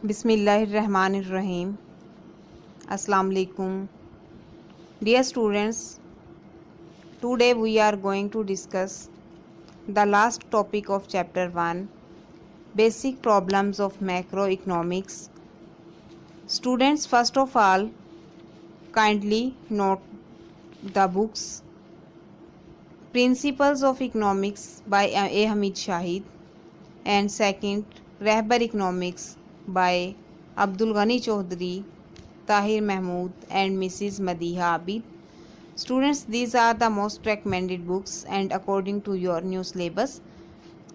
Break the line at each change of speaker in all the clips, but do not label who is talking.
بسم اللہ الرحمن الرحیم. السلام علیکم. Dear students, today we are going to discuss the last topic of chapter 1, basic problems of macroeconomics. Students, first of all, kindly note the books Principles of Economics by A. Hamid Shahid, and second, Rehbar Economics by Abdul Ghani Chaudhary, Tahir Mahmood and Mrs. Madiha Abid. Students, these are the most recommended books and according to your new syllabus.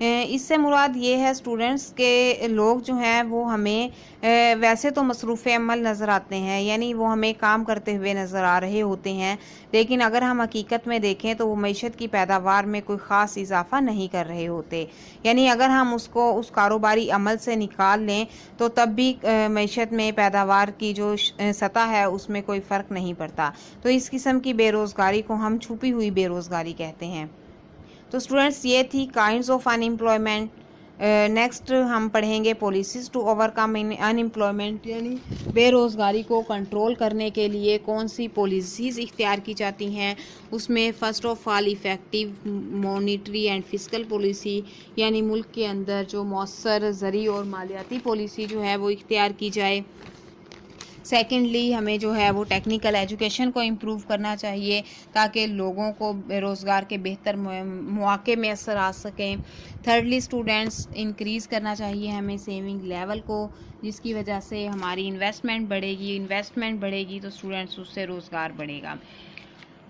اس سے مراد یہ ہے students کے لوگ جو ہیں وہ ہمیں ویسے تو مصروف عمل نظر آتے ہیں، یعنی وہ ہمیں کام کرتے ہوئے نظر آ رہے ہوتے ہیں، لیکن اگر ہم حقیقت میں دیکھیں تو وہ معیشت کی پیداوار میں کوئی خاص اضافہ نہیں کر رہے ہوتے۔ یعنی اگر ہم اس کو اس کاروباری عمل سے نکال لیں تو تب بھی معیشت میں پیداوار کی جو سطح ہے اس میں کوئی فرق نہیں پڑتا۔ تو اس قسم کی بے روزگاری کو ہم چھپی ہوئی بے روزگاری کہتے ہیں۔ تو اسٹوڈنٹس یہ تھی kinds of unemployment. Next ہم پڑھیں گے policies to overcome unemployment, یعنی بے روزگاری کو کنٹرول کرنے کے لیے کون سی پالیسیز اختیار کی جاتی ہیں۔ اس میں first of all effective monetary and fiscal policy, یعنی ملک کے اندر جو مؤثر زرعی اور مالیاتی پالیسی جو ہے وہ اختیار کی جائے۔ سیکنڈلی ہمیں جو ہے وہ ٹیکنیکل ایجوکیشن کو امپروو کرنا چاہیے تاکہ لوگوں کو بے روزگار کے بہتر مواقع میسر آ سکیں۔ تھرڈلی اسٹوڈنٹس انکریز کرنا چاہیے ہمیں سیونگ لیول کو، جس کی وجہ سے ہماری انویسٹمنٹ بڑھے گی تو اسٹوڈنٹس اس سے روزگار بڑھے گا۔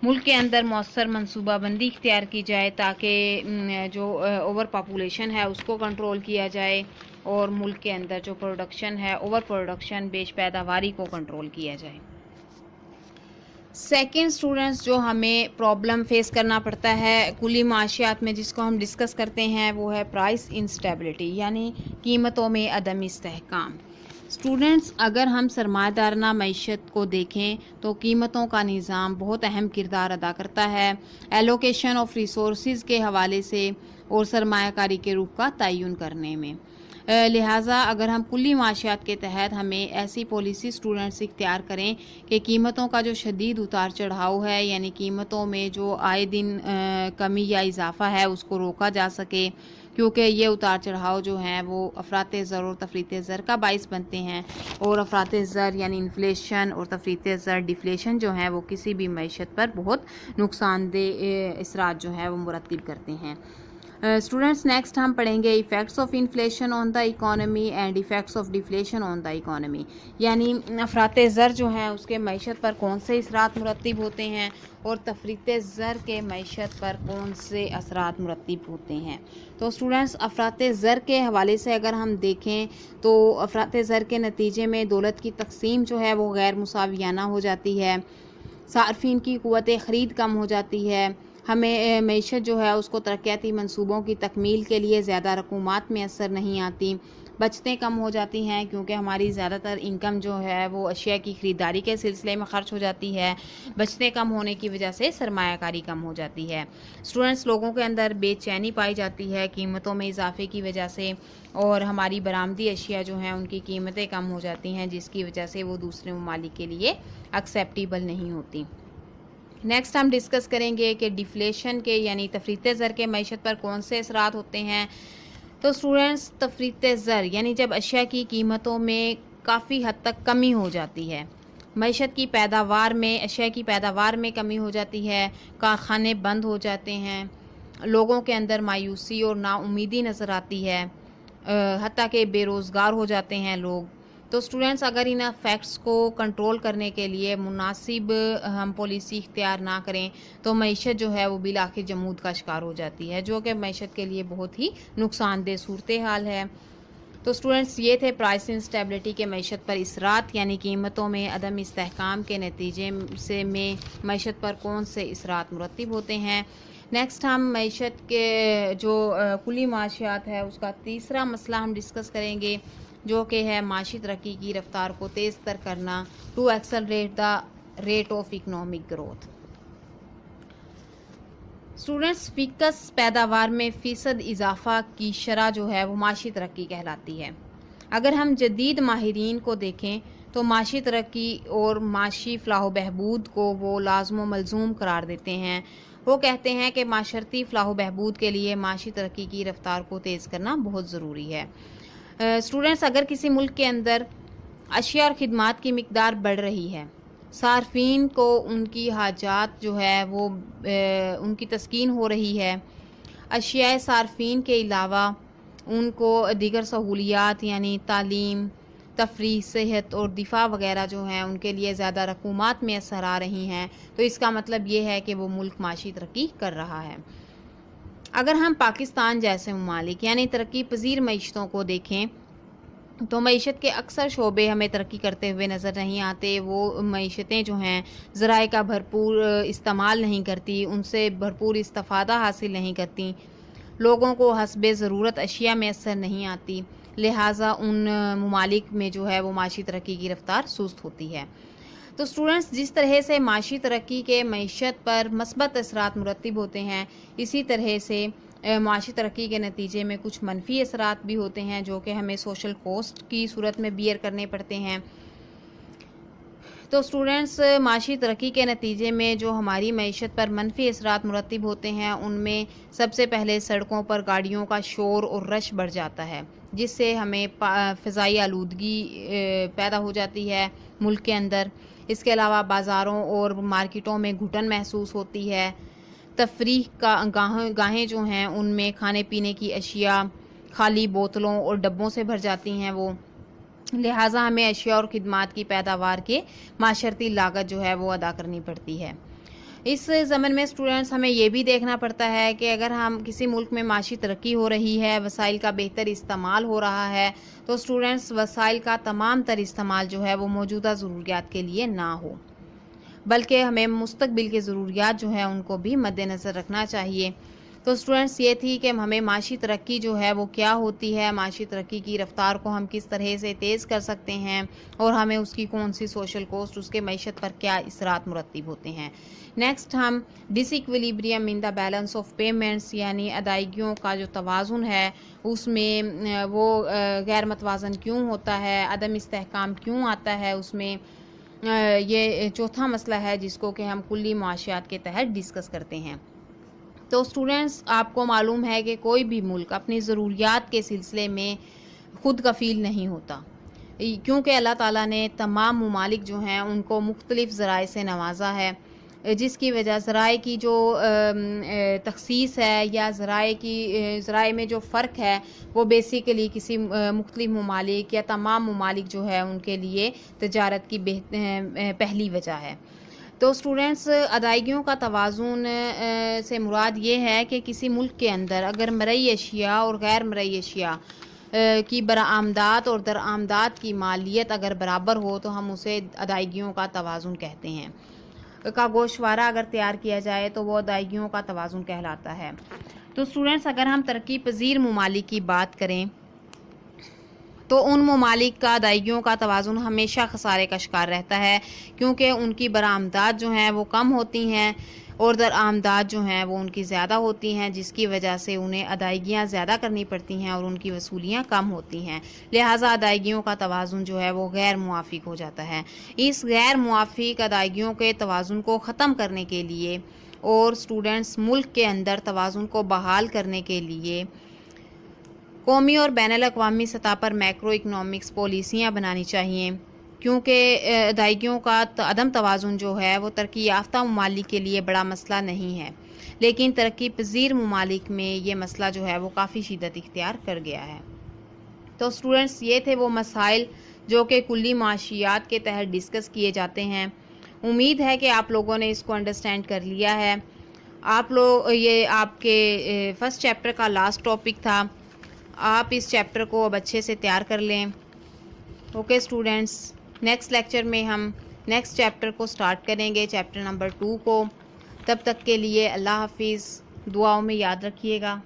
ملک کے اندر مؤثر منصوبہ بندی اختیار کی جائے تاکہ جو اوور پاپولیشن ہے اس کو کنٹرول کیا جائے، اور ملک کے اندر جو پروڈکشن ہے اوور پروڈکشن بیش پیداواری کو کنٹرول کیا جائے۔ سیکنڈ اسٹوڈنٹس جو ہمیں پرابلم فیس کرنا پڑتا ہے کلی معاشیات میں جس کو ہم ڈسکس کرتے ہیں وہ ہے پرائس انسٹیبلٹی، یعنی قیمتوں میں عدم استحکام۔ اسٹوڈنٹس اگر ہم سرمایہ دارانہ معیشت کو دیکھیں تو قیمتوں کا نظام بہت اہم کردار ادا کرتا ہے ایلوکیشن آف ریسورسز کے حوالے سے اور سرمایہ کاری کے رخ کا تعین کرنے میں۔ لہٰذا اگر ہم کلی معاشیات کے تحت ہمیں ایسی پالیسی اسٹوڈنٹس اختیار کریں کہ قیمتوں کا جو شدید اتار چڑھاؤ ہے، یعنی قیمتوں میں جو آئے دن کمی یا اضافہ ہے اس کو روکا جا سکے، کیونکہ یہ اتار چڑھاؤ جو ہیں وہ افراط زر اور تفریط زر کا باعث بنتے ہیں، اور افراط زر یعنی انفلیشن اور تفریط زر ڈیفلیشن جو ہیں وہ کسی بھی معیشت پر بہت نقصان دہ اثرات جو ہیں وہ مرتب کرتے ہیں۔ اسٹوڈنٹس نیکسٹ ہم پڑھیں گے effects of inflation on the economy and effects of deflation on the economy, یعنی افراط زر جو ہیں اس کے معیشت پر کون سے اثرات مرتب ہوتے ہیں اور تفریط زر کے معیشت پر کون سے اثرات مرتب ہوتے ہیں۔ تو اسٹوڈنٹس افراط زر کے حوالے سے اگر ہم دیکھیں تو افراط زر کے نتیجے میں دولت کی تقسیم جو ہے وہ غیر مساویانہ ہو جاتی ہے، صارفین کی قوت خرید کم ہو جاتی ہے، ہمیں معیشت جو ہے اس کو ترقیاتی منصوبوں کی تکمیل کے لیے زیادہ رقومات میسر نہیں آتی، بچتیں کم ہو جاتی ہیں کیونکہ ہماری زیادہ تر انکم جو ہے وہ اشیاء کی خریداری کے سلسلے میں خرچ ہو جاتی ہے، بچتیں کم ہونے کی وجہ سے سرمایہ کاری کم ہو جاتی ہے۔ اسٹوڈنٹس لوگوں کے اندر بے چینی پائی جاتی ہے قیمتوں میں اضافے کی وجہ سے، اور ہماری برآمدی اشیاء جو ہیں ان کی قیمتیں کم ہو جاتی ہیں جس کی وجہ سے وہ دوسرے ممالک کے لیے ایکسیپٹیبل نہیں ہوتی۔ نیکسٹ ہم ڈسکس کریں گے کہ ڈیفلیشن کے یعنی تفریط زر کے معیشت پر کون سے اثرات ہوتے ہیں۔ تو اسٹوڈنٹس تفریط زر یعنی جب اشیاء کی قیمتوں میں کافی حد تک کمی ہو جاتی ہے، معیشت کی پیداوار میں اشیاء کی پیداوار میں کمی ہو جاتی ہے، کارخانے بند ہو جاتے ہیں، لوگوں کے اندر مایوسی اور نا امیدی نظر آتی ہے، حتیٰ کہ بے روزگار ہو جاتے ہیں لوگ۔ تو اسٹوڈنٹس اگر ان فیکٹس کو کنٹرول کرنے کے لیے مناسب ہم پالیسی اختیار نہ کریں تو معیشت جو ہے وہ بالآخر جمود کا شکار ہو جاتی ہے، جو کہ معیشت کے لیے بہت ہی نقصان دہ صورتحال ہے۔ تو اسٹوڈنٹس یہ تھے پرائس انسٹیبلٹی کے معیشت پر اثرات، یعنی قیمتوں میں عدم استحکام کے نتیجے سے میں معیشت پر کون سے اثرات مرتب ہوتے ہیں۔ نیکسٹ ہم معیشت کے جو کلی معاشیات ہے اس کا تیسرا مسئلہ ہم ڈسکس کریں گے، جو کہ ہے معاشی ترقی کی رفتار کو تیز تر کرنا، to accelerate the rate of economic growth. Students فیکس پیداوار میں فیصد اضافہ کی شرح جو ہے وہ معاشی ترقی کہلاتی ہے۔ اگر ہم جدید ماہرین کو دیکھیں تو معاشی ترقی اور معاشی فلاح و بہبود کو وہ لازم و ملزوم قرار دیتے ہیں۔ وہ کہتے ہیں کہ معاشرتی فلاح و بہبود کے لیے معاشی ترقی کی رفتار کو تیز کرنا بہت ضروری ہے۔ اسٹوڈنٹس اگر کسی ملک کے اندر اشیاء اور خدمات کی مقدار بڑھ رہی ہے، صارفین کو ان کی حاجات جو ہے وہ ان کی تسکین ہو رہی ہے، اشیاء صارفین کے علاوہ ان کو دیگر سہولیات یعنی تعلیم، تفریح، صحت اور دفاع وغیرہ جو ہیں ان کے لیے زیادہ رقومات میسر آ رہی ہیں، تو اس کا مطلب یہ ہے کہ وہ ملک معاشی ترقی کر رہا ہے۔ اگر ہم پاکستان جیسے ممالک یعنی ترقی پذیر معیشتوں کو دیکھیں تو معیشت کے اکثر شعبے ہمیں ترقی کرتے ہوئے نظر نہیں آتے. وہ معیشتیں جو ہیں ذرائع کا بھرپور استعمال نہیں کرتی، ان سے بھرپور استفادہ حاصل نہیں کرتی، لوگوں کو حسب ضرورت اشیاء میسر نہیں آتی، لہٰذا ان ممالک میں جو ہے وہ معاشی ترقی کی رفتار سست ہوتی ہے. تو اسٹوڈنٹس، جس طرح سے معاشی ترقی کے معیشت پر مثبت اثرات مرتب ہوتے ہیں، اسی طرح سے معاشی ترقی کے نتیجے میں کچھ منفی اثرات بھی ہوتے ہیں جو کہ ہمیں سوشل کوسٹ کی صورت میں بیئر کرنے پڑتے ہیں. تو اسٹوڈنٹس، معاشی ترقی کے نتیجے میں جو ہماری معیشت پر منفی اثرات مرتب ہوتے ہیں ان میں سب سے پہلے سڑکوں پر گاڑیوں کا شور اور رش بڑھ جاتا ہے، جس سے ہمیں فضائی آلودگی پیدا ہو جاتی ہے ملک کے اندر. اس کے علاوہ بازاروں اور مارکیٹوں میں گھٹن محسوس ہوتی ہے. تفریح کا گاہیں جو ہیں ان میں کھانے پینے کی اشیاء خالی بوتلوں اور ڈبوں سے بھر جاتی ہیں وہ، لہٰذا ہمیں اشیاء اور خدمات کی پیداوار کے معاشرتی لاگت جو ہے وہ ادا کرنی پڑتی ہے. اس ضمن میں اسٹوڈنٹس ہمیں یہ بھی دیکھنا پڑتا ہے کہ اگر ہم کسی ملک میں معاشی ترقی ہو رہی ہے، وسائل کا بہتر استعمال ہو رہا ہے، تو اسٹوڈنٹس وسائل کا تمام تر استعمال جو ہے وہ موجودہ ضروریات کے لیے نہ ہو، بلکہ ہمیں مستقبل کے ضروریات جو ہیں ان کو بھی مد نظر رکھنا چاہیے. تو اسٹوڈنٹس، یہ تھی کہ ہمیں معاشی ترقی جو ہے وہ کیا ہوتی ہے، معاشی ترقی کی رفتار کو ہم کس طرح سے تیز کر سکتے ہیں، اور ہمیں اس کی کون سی سوشل کوسٹ، اس کے معیشت پر کیا اثرات مرتب ہوتے ہیں. نیکسٹ ہم disequilibrium in the balance of payments, یعنی ادائیگیوں کا جو توازن ہے اس میں وہ غیر متوازن کیوں ہوتا ہے، عدم استحکام کیوں آتا ہے اس میں، یہ چوتھا مسئلہ ہے جس کو کہ ہم کلی معاشیات کے تحت ڈسکس کرتے ہیں. تو اسٹوڈنٹس، آپ کو معلوم ہے کہ کوئی بھی ملک اپنی ضروریات کے سلسلے میں خود کفیل نہیں ہوتا، کیونکہ اللہ تعالیٰ نے تمام ممالک جو ہیں ان کو مختلف ذرائع سے نوازا ہے، جس کی وجہ ذرائع کی جو تخصیص ہے یا ذرائع میں جو فرق ہے وہ بیسیکلی کسی مختلف ممالک یا تمام ممالک جو ہے ان کے لیے تجارت کی پہلی وجہ ہے. تو اسٹوڈنٹس، ادائیگیوں کا توازن سے مراد یہ ہے کہ کسی ملک کے اندر اگر مرئی اشیاء اور غیر مرئی اشیاء کی برآمدات اور درآمدات کی مالیت اگر برابر ہو تو ہم اسے ادائیگیوں کا توازن کہتے ہیں. کا گوشوارہ اگر تیار کیا جائے تو وہ ادائیگیوں کا توازن کہلاتا ہے. تو اسٹوڈنٹس، اگر ہم ترقی پذیر ممالک کی بات کریں تو ان ممالک کا ادائیگیوں کا توازن ہمیشہ خسارے کا شکار رہتا ہے، کیونکہ ان کی برآمدات جو ہیں وہ کم ہوتی ہیں اور درآمدات جو ہیں وہ ان کی زیادہ ہوتی ہیں، جس کی وجہ سے انہیں ادائیگیاں زیادہ کرنی پڑتی ہیں اور ان کی وصولیاں کم ہوتی ہیں، لہٰذا ادائیگیوں کا توازن جو ہے وہ غیر موافق ہو جاتا ہے. اس غیر موافق ادائیگیوں کے توازن کو ختم کرنے کے لیے اور اسٹوڈنٹس ملک کے اندر توازن کو بحال کرنے کے لیے قومی اور بین الاقوامی سطح پر میکرو اکنامکس پالیسیاں بنانی چاہیے، کیونکہ ادائیگیوں کا عدم توازن جو ہے وہ ترقی یافتہ ممالک کے لیے بڑا مسئلہ نہیں ہے، لیکن ترقی پذیر ممالک میں یہ مسئلہ جو ہے وہ کافی شدت اختیار کر گیا ہے. تو اسٹوڈنٹس، یہ تھے وہ مسائل جو کہ کلی معاشیات کے تحت ڈسکس کیے جاتے ہیں. امید ہے کہ آپ لوگوں نے اس کو انڈرسٹینڈ کر لیا ہے. یہ آپ کے فرسٹ چیپٹر کا لاسٹ ٹاپک تھا. آپ اس چیپٹر کو اب اچھے سے تیار کر لیں. اوکے اسٹوڈنٹس، نیکسٹ لیکچر میں ہم نیکسٹ چیپٹر کو سٹارٹ کریں گے، چیپٹر نمبر 2 کو. تب تک کے لیے اللہ حافظ، دعاؤں میں یاد رکھیے گا.